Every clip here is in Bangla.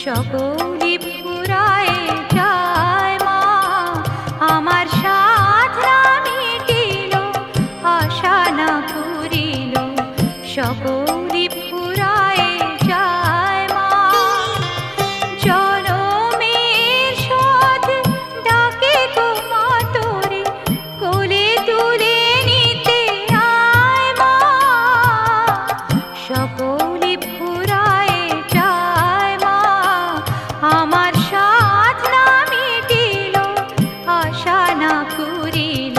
সকলি ফুরায়ে যায় মা, আমার সাধ না মিটিল, আশা না পুরিল, সকলি ফুরায়ে যায় মা। জনমের শোধ ডাকে গো মা তোরে, কোলে তুলে নিতে আয় মা, সকলি ফুরায়ে যায় মা, আমার সাধ না মিটিল, আশা না পুরিল,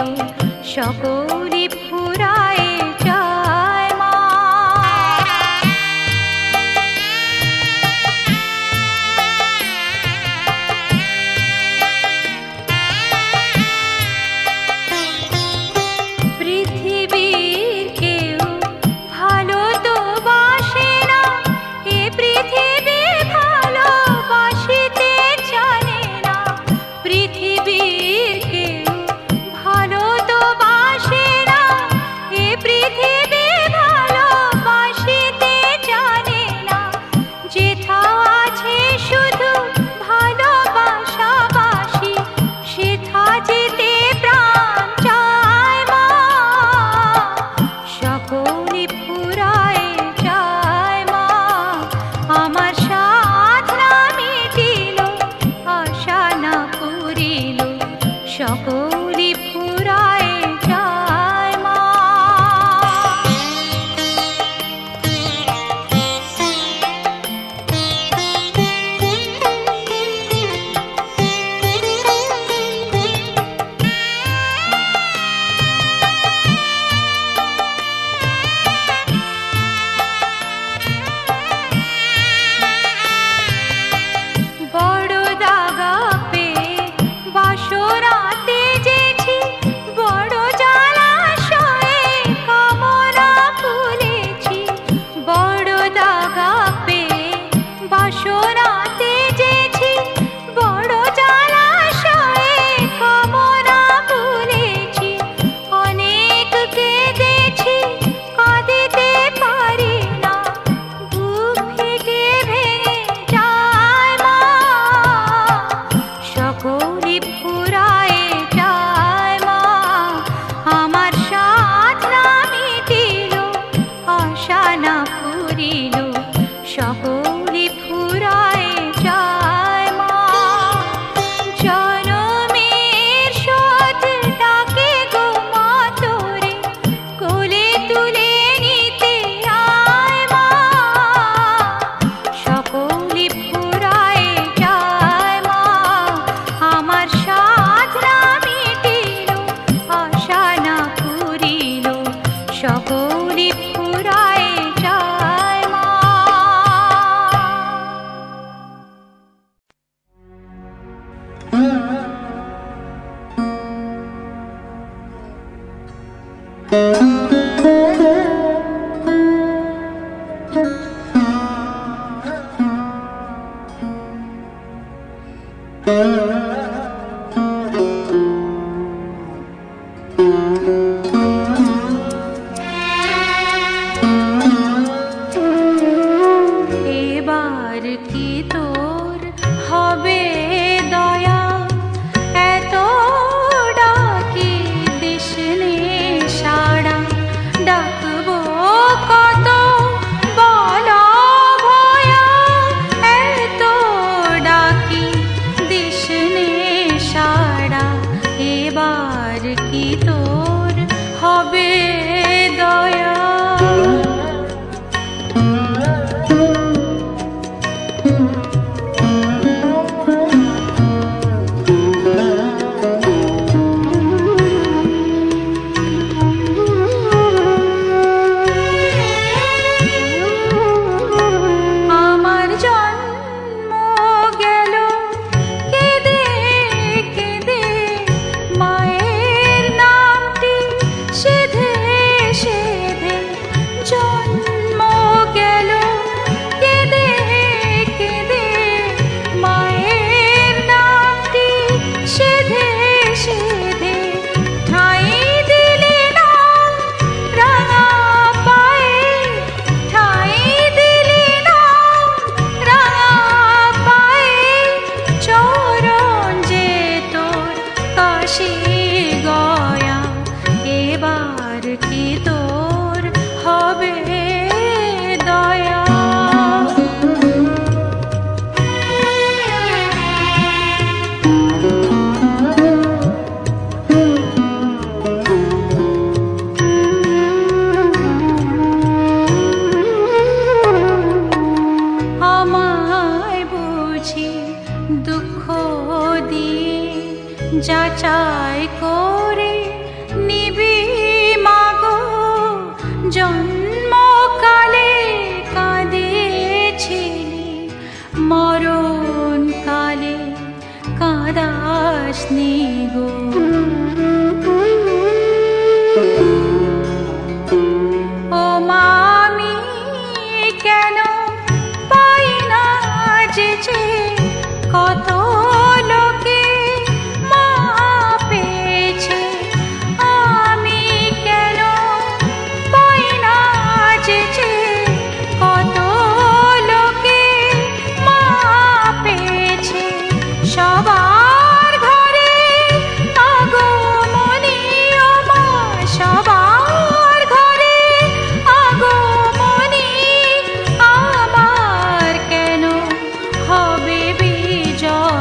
সকলি ফুরায়ে যায় মা। পৃথিবীর কেউ ভালো তো বাসে না, এ পৃথিবী ভালোবাসিতে জানে না, পৃথিবীর কেউ ভালো তো বাসে না, এ পৃথিবী ভালোবাসিতে জানে না, যেথাও আছে শুধু ভালোবাসাবাসি, সেথা যেতে প্রাণ চায় মা, সকলি ফুরায়ে যায় মা, আমার সাধ না মিটিল, আশা না পুরিল, সকলি ফুরায়ে যায় মা। বড় দাগা পেয়ে বাসরাতে যেছি, বড় জলাশয়ে কামনা ফুলেছি, বড় দাগা পেয়ে বাসরাতে যেছি, বড় জলাশয়ে কামনা ফুলেছি, অনেক কেঁদেছি কাঁদিতে পারি না, বুক ফেটে ভেঙে যায় মা, সকলি ফুরায়ে যায় মা, আমার সাধ না মিটিল, আশা না পুরিল, সকলি ফুরায়ে যায় মা। জনমের শোধ ডাকে গো মা তোরে, কোলে তুলে নিতে আয় মা, সকলি ফুরায়ে যায় মা, আমার সাধ না মিটিল, আশা না পুরিল, সকলি ফুরায়ে যায় মা। এবার কি তোর হবে দয়া, এত ডাকি দিসনে সাড়া, ডাকবো কত বলা ভয়া, এত ডাকি দিসনে সাড়া, এবার কি তোর হবে দয়া। যাচাই করে নিবি মাগো জন্মকালে কাঁদিয়েছিলি মরণকালে কাঁদাসনি গো ও মামি কেন পাই না যেচে কত লোকে মা পেয়েছে আমি কেন পাই না যেচে কত লোকে মা পেয়েছে সবার ঘরে আগমনী ও মা সবার ঘরে আগমনী আমার কেন হবে বিজয়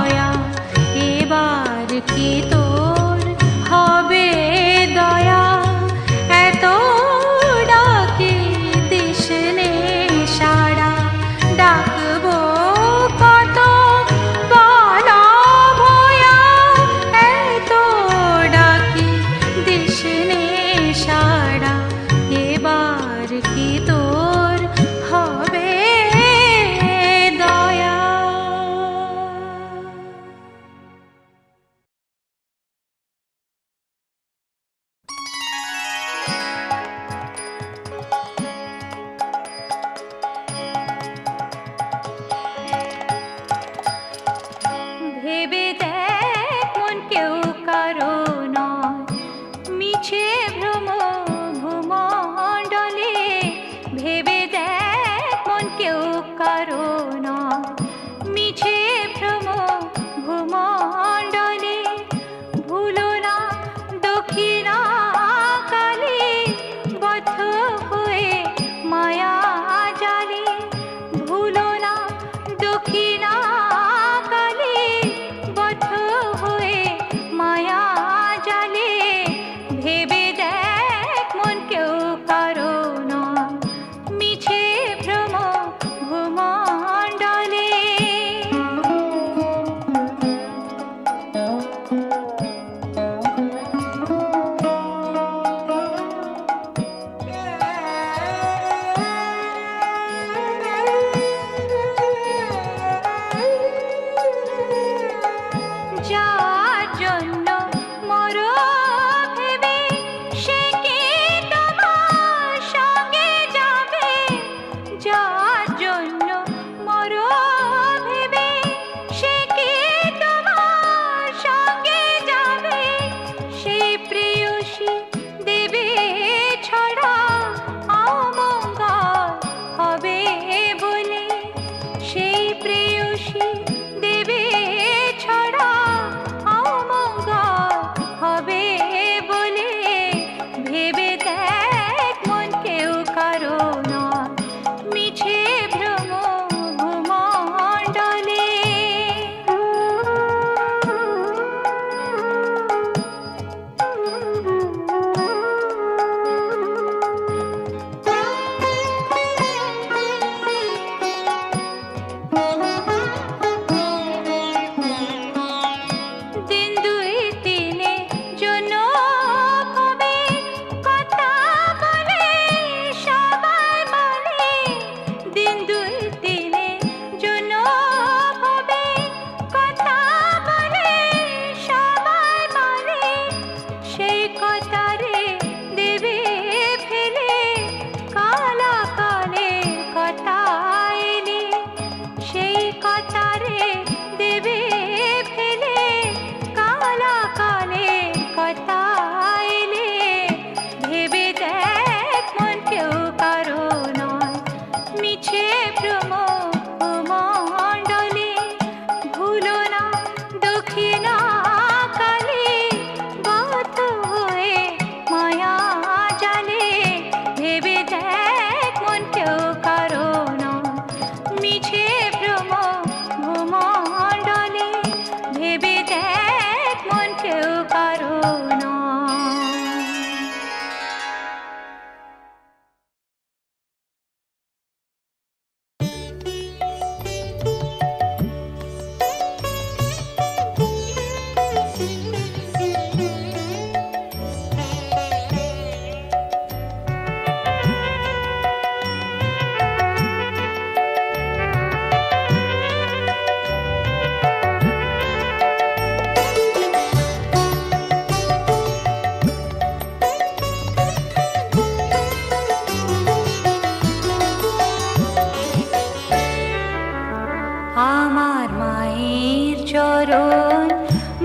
চরণ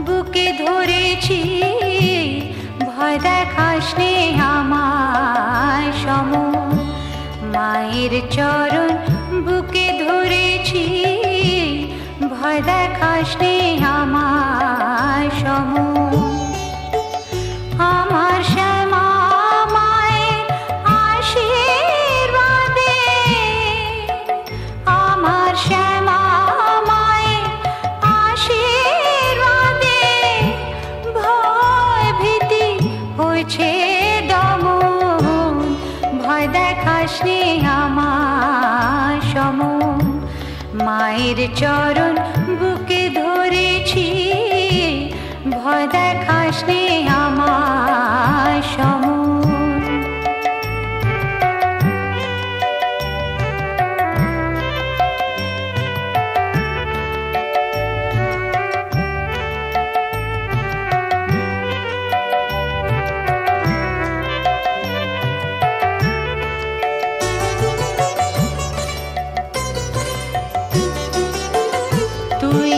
বুকে ধরেছি, ভয় দেখাসনে আমায় সম। মায়ের চরণ বুকে ধরেছি, ভয় দেখাসনে আমায় সম। আমার শ্যামা মায়ের আশীর্বাদে, আমার শ্যামা মায়ের আশীর্বাদে ভয় ভীতি হয়েছে দমন। ভয় দেখাসনে আমার সম। মায়ের চরণ বুকে ধরেছি, ভয় দেখাসনে আমার সম। তুই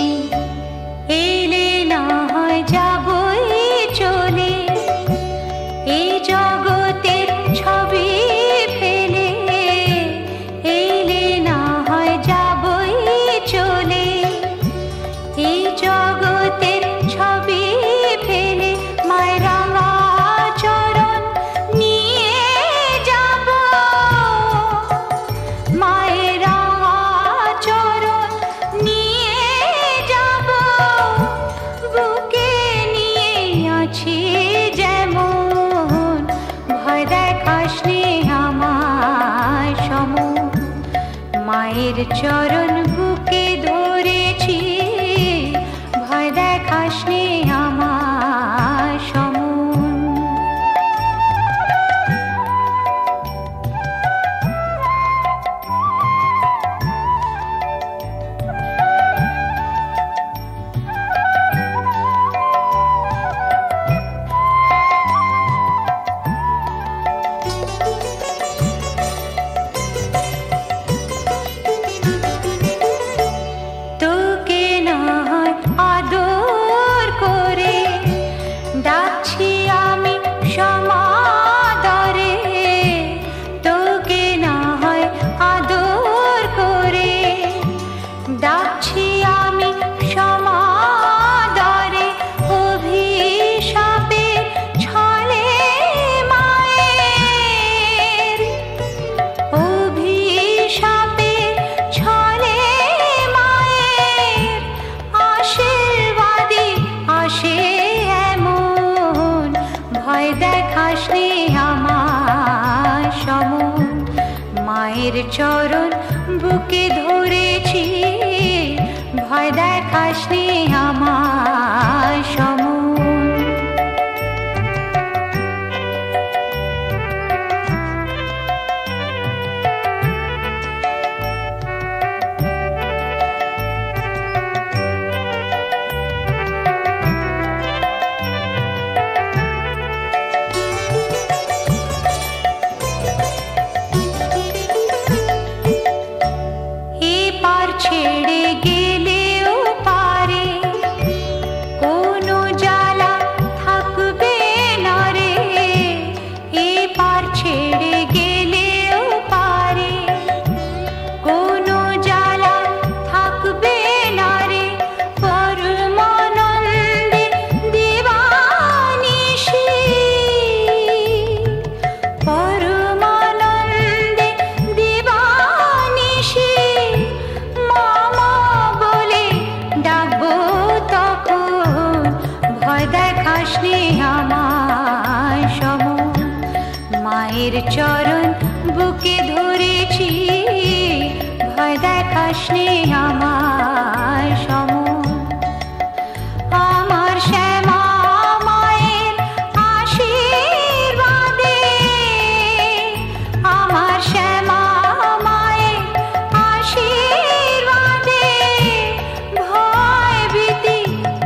এলে না হয় যাবই চলে, এই জগতের ছবি ফেলে। এলে না হয় যাবই চলে, এই জগতের ছবি ফেলে। মায়ের রাঙা চরণ নিয়ে যাব, মায়ের রাঙা চরণ নিয়ে যাব। বুকে নিয়ে আছি যেমন, ভয় দেখাসনে আমায় সম। মায়ের চরণ বুকে ধরেছি, ভয় দেখাসনে আমায় সম। তোকে না হয় আদর করে ডাকছি আমি সমাদরে। তোকে না হয় আদর করে ডাকছি আমি সমাদরে। অভিশাপে ছলে মায়ের, অভিশাপে ছলে মায়ের আশীর্বাদে আসে এমন। ভয় দেখাসনে আমায় সম। মায়ের চরণ বুকে ধরেছি, ভয় দেখাসনে আমায় সম। এপার ছেড়ে গেলেও পারে, কোনো জ্বালা থাকবে না রে। এপার ছেড়ে গেলেও পারে, কোনো জ্বালা থাকবে না রে। পরমানন্দে দিবানিশি, পরমানন্দে দিবানিশি। মামা বলে ডাকবো তখন, ভয় দেখাসনে আমায় সম। মায়ের চরণ বুকে ধরেছি, ভয় দেখাসনে আমায় সম। আমার শ্যামা মায়ের আশীর্বাদে, আমার শ্যামা মায়ের আশীর্বাদে ভয় ভীতি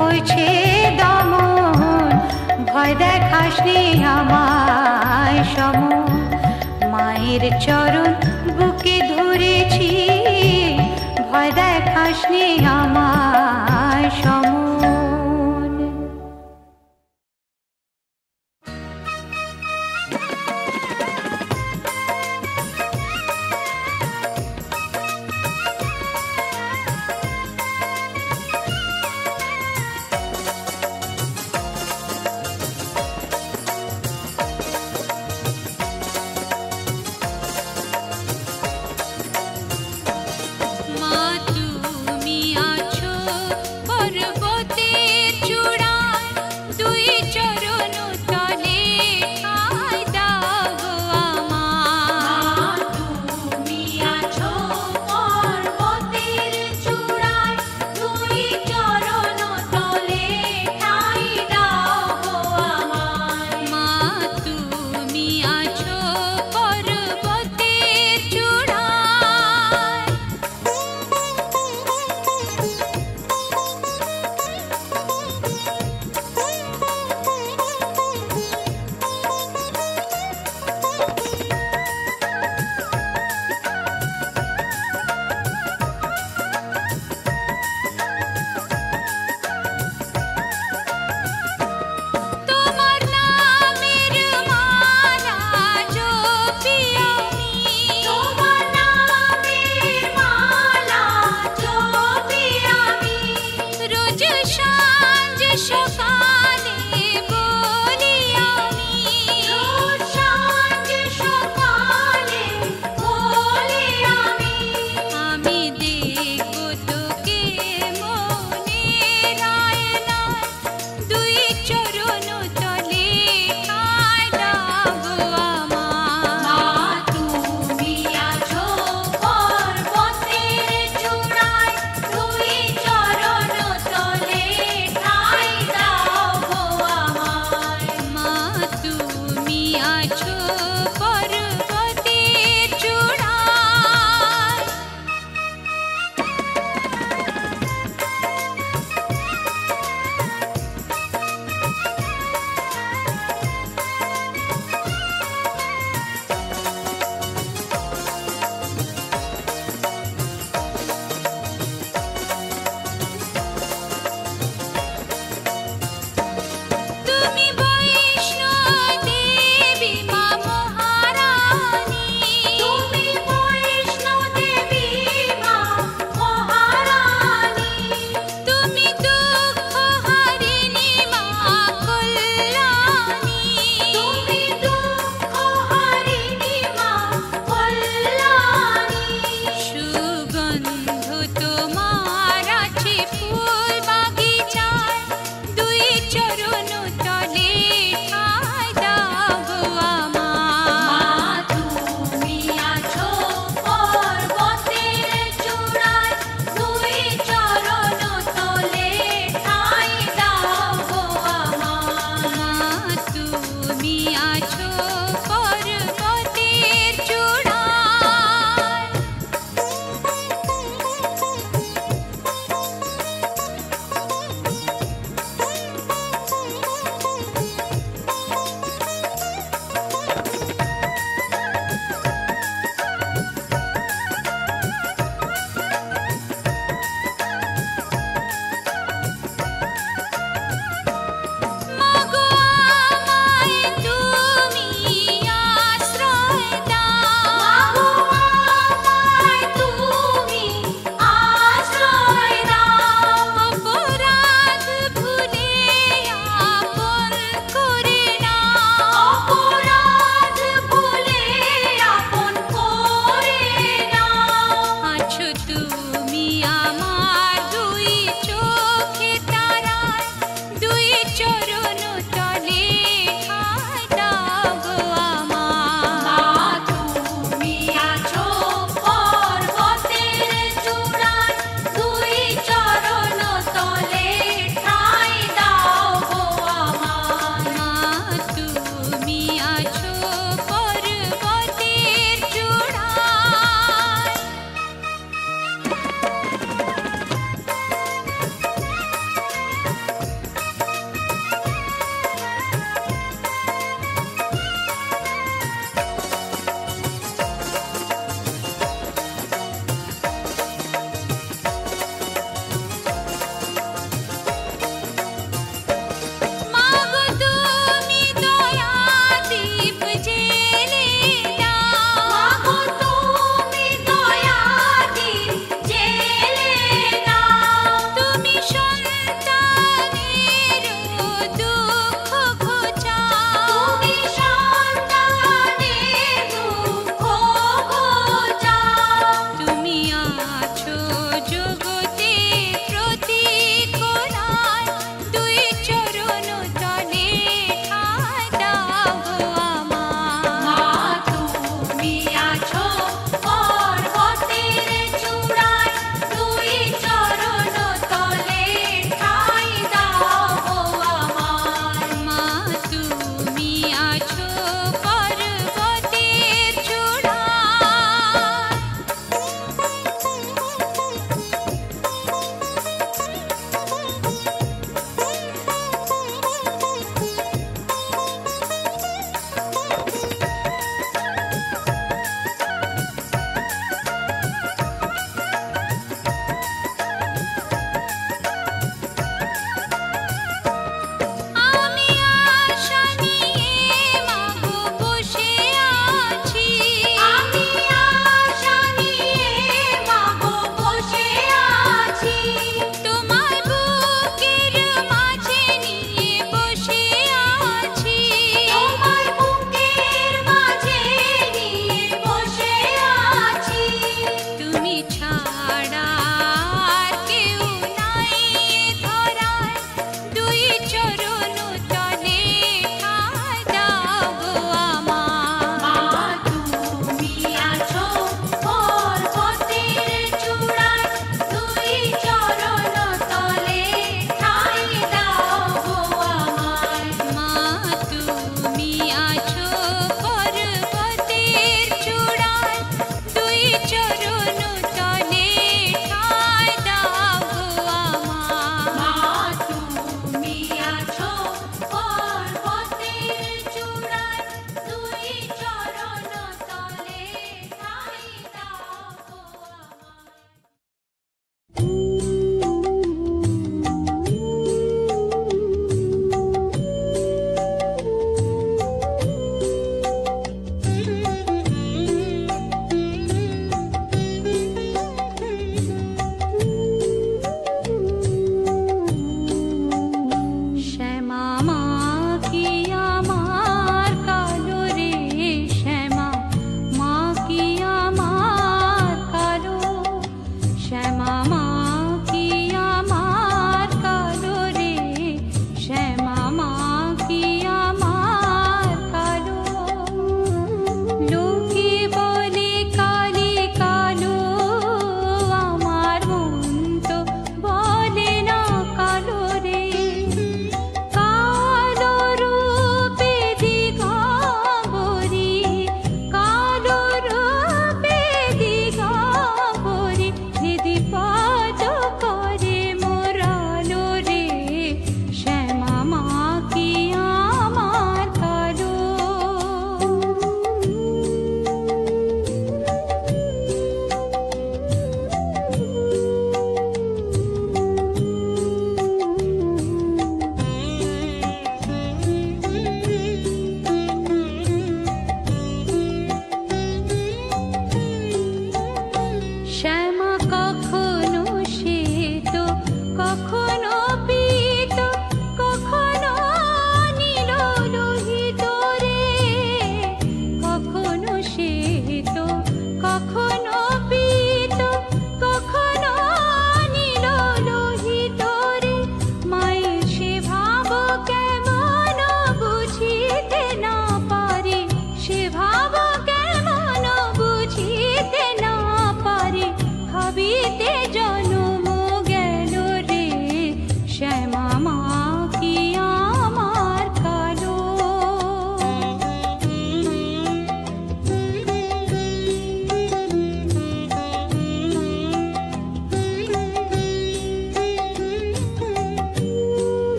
হয়েছে দমন। ভয় দেখাসনে আমায় সম। মায়ের চরণ বুকে ধরেছি, ভয় দেখাসনে আমায় সমন।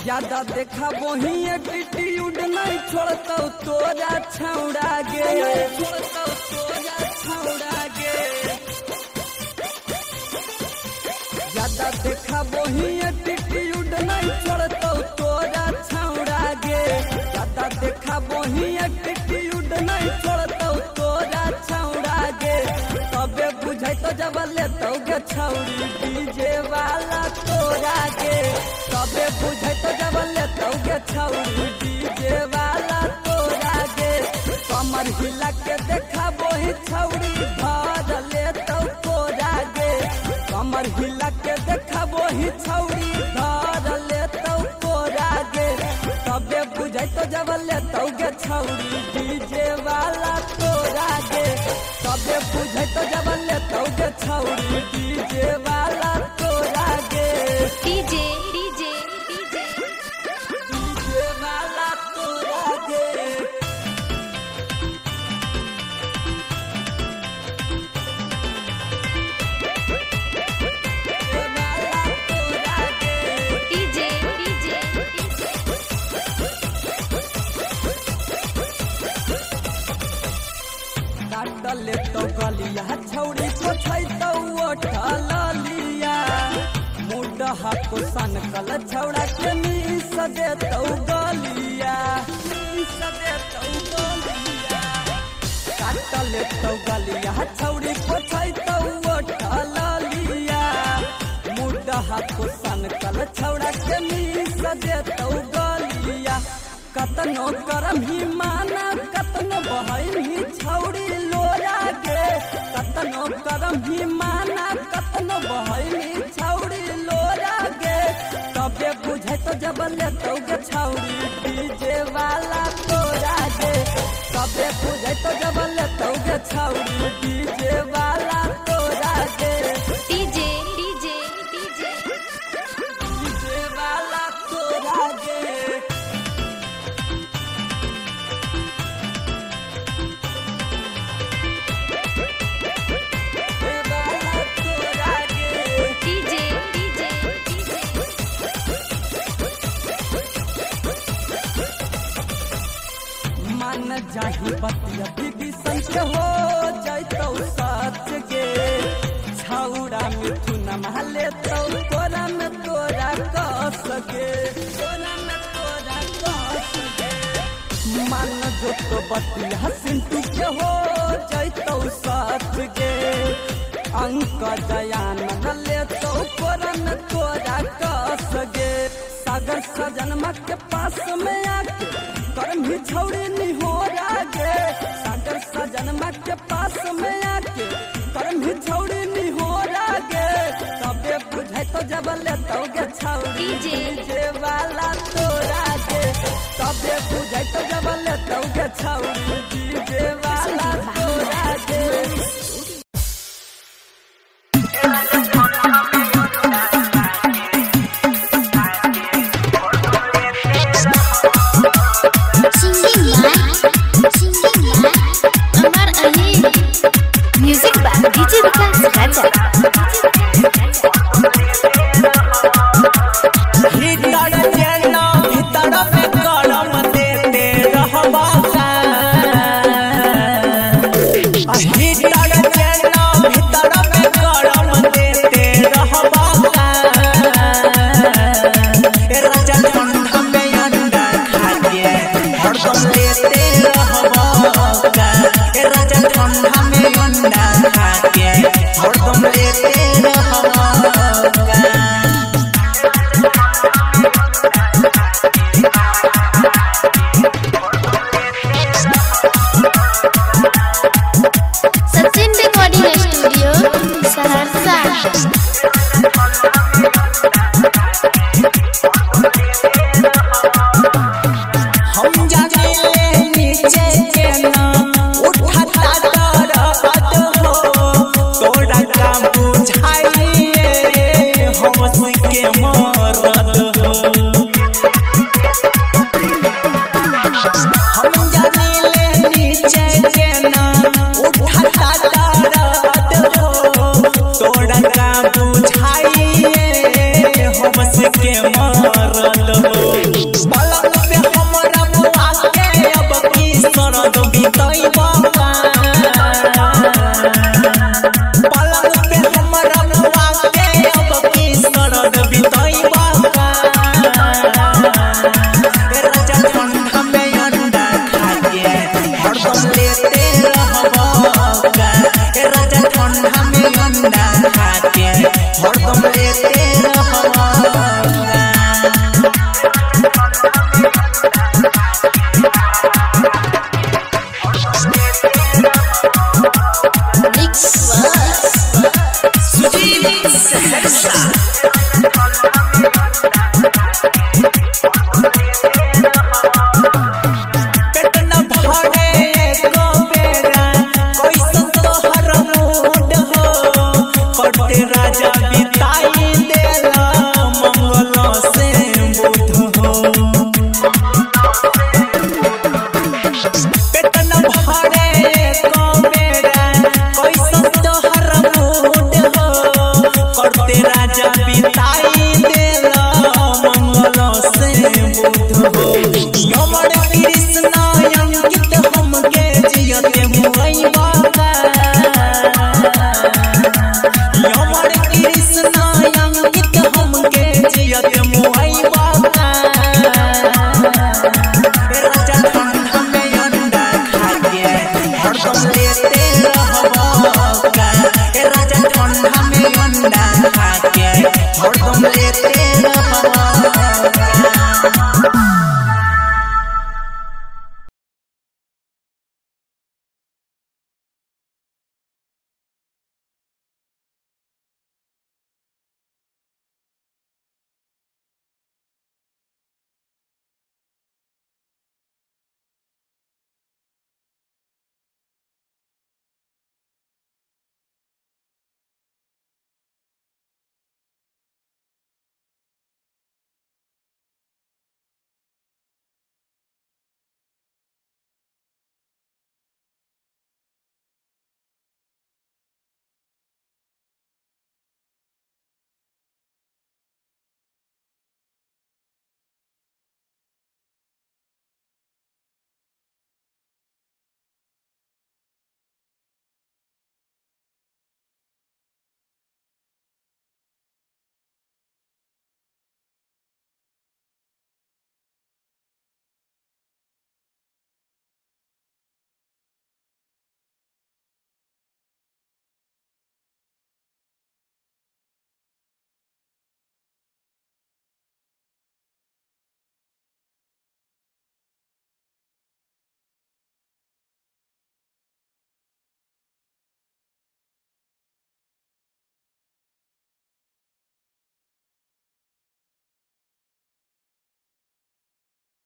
ज्यादा देखा वही एटीट्यूड नहीं छोड़ता तोरा छौड़ा गे, छोड़ता तोरा छौड़ा गे। ज्यादा देखा वही एटीट्यूड नहीं छोड़ता तोरा छौड़ा गे। ज्यादा देखा वही एटीट्यूड नहीं छोड़ता तोरा छौड़ा गे। तबे बुझे तो जब लेतो गे छौड़ी डीजे वाला तोरा गे। तबे बुझे तो जब लेतो गे छौड़ी डीजे वाला तोरा गे। कमर हिला के देखा वही छौड़ी भर लेतो तोरा गे। कमर हिला के देखा वही छौड़ी भर लेतो तोरा गे। तबे बुझे तो जब लेतो गे छौड़ी डीजे वाला तोरा गे। तबे बुझे तो जब लेतो गे छौड़ी डीजे वाला तोरा गे। डीजे वाला तोरा गे। मुडहा को सन कल छौड़ा के मीस दे तौ गलिया काटल तौ गलिया छौड़ी पोछै तौ ओठलिया मुडहा को सन कल छौड़ा के मीस दे तौ गलिया कतनो करम ही माना कतनो बहन ही छौड़ी लोरा गे कतनो करम ही माना कतनो बहन ही छौड़ी लोरा गे तबे बुझे तो जब ले तो गे छौड़ी डीजे वाला तोरा गे तबे बुझे तो जब ले तो गे छौड़ी डीजे वाला तोरा गे डीजे वाला तोरा गे मान जाही बतिया बीबी संग हो जैतौ सच गे छौड़ा मिथुन महले तौ तोरा में तोरा कस गे मान जो तो बतिया सिंटू के हो जैतौ सच गे अंक दयान ले तौ तोरा में तोरा कस गे सागर सजनमा के पास में आके करम ही छौड़ी नहीं हो गे सागर सजनमा के पास में आके करम ही छौड़ी नहीं हो गे तबे बुझे तो जब ले तो गे छौड़ी डीजे वाला तोरा गे तबे बुझे तो जब ले तो गे छौड़ी डीजे वाला तोरा गे म्यूजिक बाय डीजे विकास राजा कृष्ण अंकित हमके के हरदम लेते रहो।